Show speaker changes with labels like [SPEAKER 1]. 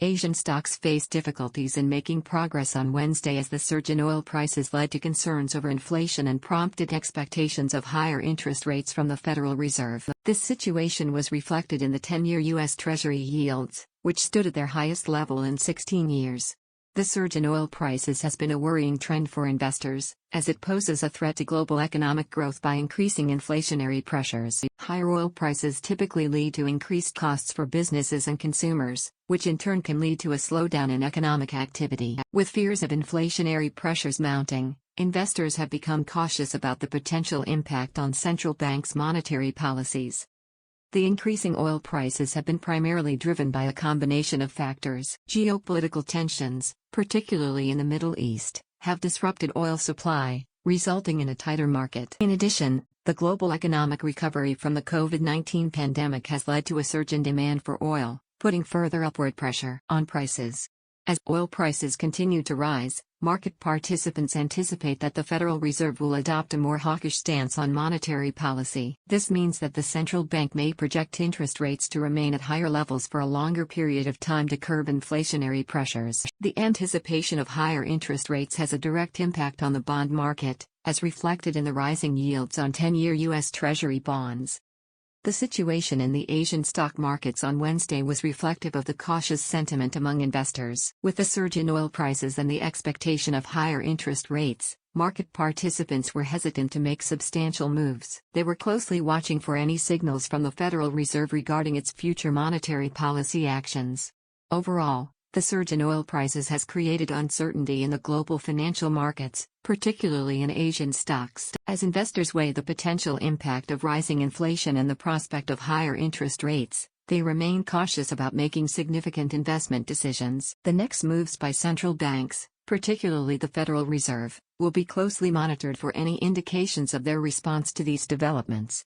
[SPEAKER 1] Asian stocks faced difficulties in making progress on Wednesday as the surge in oil prices led to concerns over inflation and prompted expectations of higher interest rates from the Federal Reserve. This situation was reflected in the 10-year U.S. Treasury yields, which stood at their highest level in 16 years. The surge in oil prices has been a worrying trend for investors, as it poses a threat to global economic growth by increasing inflationary pressures. Higher oil prices typically lead to increased costs for businesses and consumers, which in turn can lead to a slowdown in economic activity. With fears of inflationary pressures mounting, investors have become cautious about the potential impact on central banks' monetary policies. The increasing oil prices have been primarily driven by a combination of factors. Geopolitical tensions, particularly in the Middle East, have disrupted oil supply, resulting in a tighter market. In addition, the global economic recovery from the COVID-19 pandemic has led to a surge in demand for oil, putting further upward pressure on prices. As oil prices continue to rise, market participants anticipate that the Federal Reserve will adopt a more hawkish stance on monetary policy. This means that the central bank may project interest rates to remain at higher levels for a longer period of time to curb inflationary pressures. The anticipation of higher interest rates has a direct impact on the bond market, as reflected in the rising yields on 10-year U.S. Treasury bonds. The situation in the Asian stock markets on Wednesday was reflective of the cautious sentiment among investors. With the surge in oil prices and the expectation of higher interest rates, market participants were hesitant to make substantial moves. They were closely watching for any signals from the Federal Reserve regarding its future monetary policy actions. Overall, the surge in oil prices has created uncertainty in the global financial markets, particularly in Asian stocks. As investors weigh the potential impact of rising inflation and the prospect of higher interest rates, they remain cautious about making significant investment decisions. The next moves by central banks, particularly the Federal Reserve, will be closely monitored for any indications of their response to these developments.